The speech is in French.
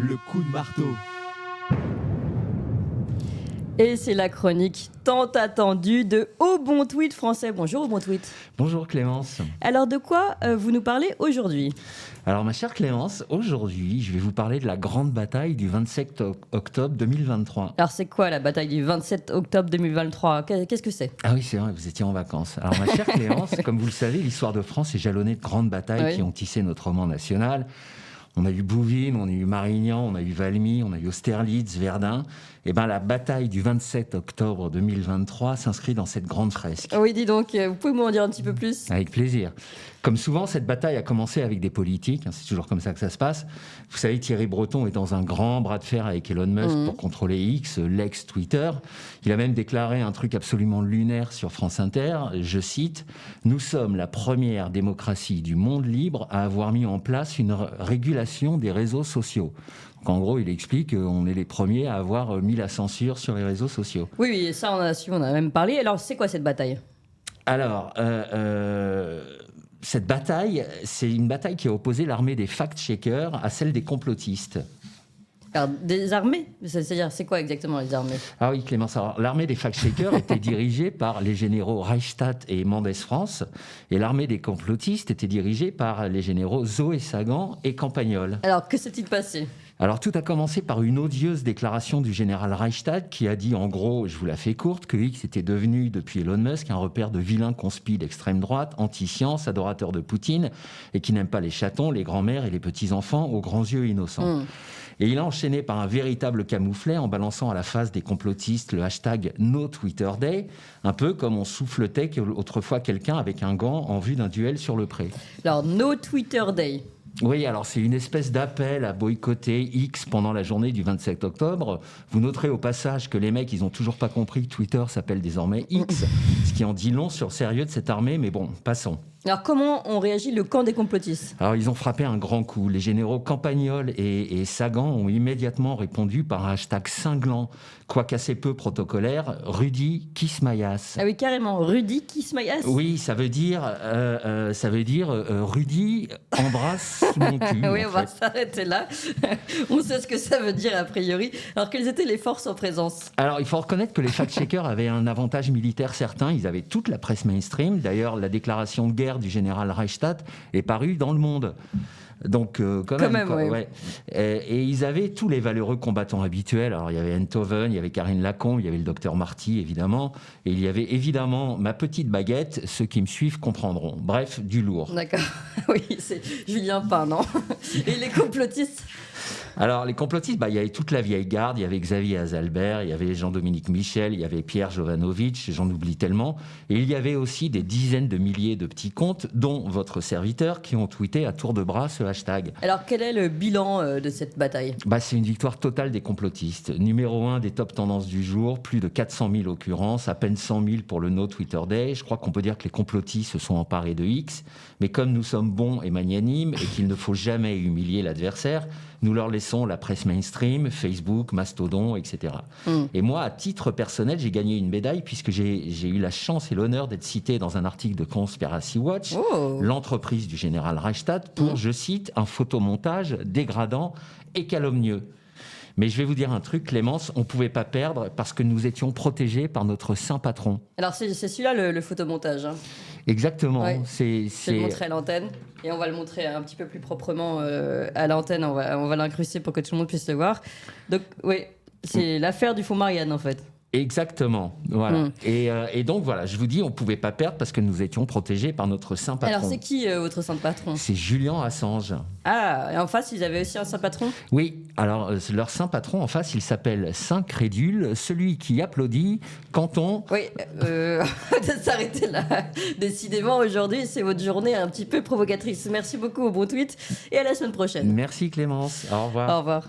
le coup de marteau. Et c'est la chronique tant attendue de Au Bon Tweet français. Bonjour Au Bon Tweet. Bonjour Clémence. Alors de quoi vous nous parlez aujourd'hui ? Alors ma chère Clémence, aujourd'hui je vais vous parler de la grande bataille du 27 octobre 2023. Alors c'est quoi la bataille du 27 octobre 2023 ? Qu'est-ce que c'est ? Ah oui, c'est vrai, vous étiez en vacances. Alors ma chère Clémence, comme vous le savez, l'histoire de France est jalonnée de grandes batailles qui ont tissé notre roman national. On a eu Bouvines, on a eu Marignan, on a eu Valmy, on a eu Austerlitz, Verdun. Et bien la bataille du 27 octobre 2023 s'inscrit dans cette grande fresque. Oui, dis donc, vous pouvez m'en dire un petit peu plus ? Avec plaisir. Comme souvent, cette bataille a commencé avec des politiques, c'est toujours comme ça que ça se passe. Vous savez, Thierry Breton est dans un grand bras de fer avec Elon Musk pour contrôler X, l'ex-Twitter. Il a même déclaré un truc absolument lunaire sur France Inter, je cite, « Nous sommes la première démocratie du monde libre à avoir mis en place une régulation des réseaux sociaux. » Donc, en gros, il explique qu'on est les premiers à avoir mis la censure sur les réseaux sociaux. Oui, ça on a su, on a même parlé. Alors c'est quoi cette bataille ? Alors, cette bataille, c'est une bataille qui a opposé l'armée des fact-checkers à celle des complotistes. Alors, des armées ? C'est-à-dire, c'est quoi exactement les armées ? Ah oui, Clémence, alors, l'armée des fact-checkers était dirigée par les généraux Reichstadt et Mendès France, et l'armée des complotistes était dirigée par les généraux Zoé Sagan et Campagnol. Alors, que s'est-il passé ? Alors tout a commencé par une odieuse déclaration du général Reichstadt qui a dit en gros, je vous la fais courte, que X était devenu depuis Elon Musk un repère de vilains conspis d'extrême droite, anti-science, adorateurs de Poutine et qui n'aiment pas les chatons, les grands-mères et les petits-enfants aux grands yeux innocents. Et il a enchaîné par un véritable camouflet en balançant à la face des complotistes le hashtag #NoTwitterDay, un peu comme on souffletait autrefois quelqu'un avec un gant en vue d'un duel sur le pré. Alors, No Twitter Day. Oui, alors c'est une espèce d'appel à boycotter X pendant la journée du 27 octobre. Vous noterez au passage que les mecs, ils ont toujours pas compris que Twitter s'appelle désormais X, ce qui en dit long sur le sérieux de cette armée, mais bon, passons. Alors, comment ont réagi le camp des complotistes ? Alors, ils ont frappé un grand coup. Les généraux Campagnol et Sagan ont immédiatement répondu par un hashtag cinglant, quoique assez peu protocolaire, Rudy Kismayas. Ah oui, carrément, Rudy Kismayas. Oui, ça veut dire Rudy embrasse mon cul. Oui, on va s'arrêter là. On sait ce que ça veut dire a priori. Alors, quelles étaient les forces en présence ? Alors, il faut reconnaître que les fact-checkers avaient un avantage militaire certain. Ils avaient toute la presse mainstream. D'ailleurs, la déclaration de guerre du général Reichstadt est parue dans Le Monde. Donc, quand même ouais. Ouais. Et ils avaient tous les valeureux combattants habituels. Alors, il y avait Enthoven, il y avait Karine Lacombe, il y avait le docteur Marty, évidemment. Et il y avait évidemment ma petite baguette. Ceux qui me suivent comprendront. Bref, du lourd. D'accord. Oui, c'est Julien Pain, non ? Et les complotistes ? Alors, les complotistes, il y avait toute la vieille garde. Il y avait Xavier Azalbert, il y avait Jean-Dominique Michel, il y avait Pierre Jovanovic, j'en oublie tellement. Et il y avait aussi des dizaines de milliers de petits comptes, dont votre serviteur, qui ont tweeté à tour de bras ce hashtag. Alors, quel est le bilan de cette bataille ? C'est une victoire totale des complotistes. Numéro 1 des top tendances du jour, plus de 400 000 occurrences, à peine 100 000 pour le No Twitter Day. Je crois qu'on peut dire que les complotistes se sont emparés de X. Mais comme nous sommes bons et magnanimes et qu'il ne faut jamais humilier l'adversaire, nous leur laissons la presse mainstream, Facebook, Mastodon, etc. Et moi, à titre personnel, j'ai gagné une médaille puisque j'ai eu la chance et l'honneur d'être cité dans un article de Conspiracy Watch, l'entreprise du général Reichstadt, pour, je cite, un photomontage dégradant et calomnieux. Mais je vais vous dire un truc, Clémence, on ne pouvait pas perdre parce que nous étions protégés par notre saint patron. Alors, c'est celui-là le photomontage. Hein. Exactement. Ouais. Je vais le montrer à l'antenne et on va le montrer un petit peu plus proprement à l'antenne. On va l'incruster pour que tout le monde puisse le voir. Donc, oui, c'est l'affaire du faux Marianne, en fait. Exactement, voilà. Et donc voilà, je vous dis, on ne pouvait pas perdre parce que nous étions protégés par notre saint patron. Alors c'est qui votre saint patron ? C'est Julian Assange. Ah, et en face, ils avaient aussi un saint patron ? Oui, alors leur saint patron en face, il s'appelle Saint Crédule, celui qui applaudit quand on... Oui, on va s'arrêter là. Décidément, aujourd'hui, c'est votre journée un petit peu provocatrice. Merci beaucoup au Bon Tweet et à la semaine prochaine. Merci Clémence, au revoir. Au revoir.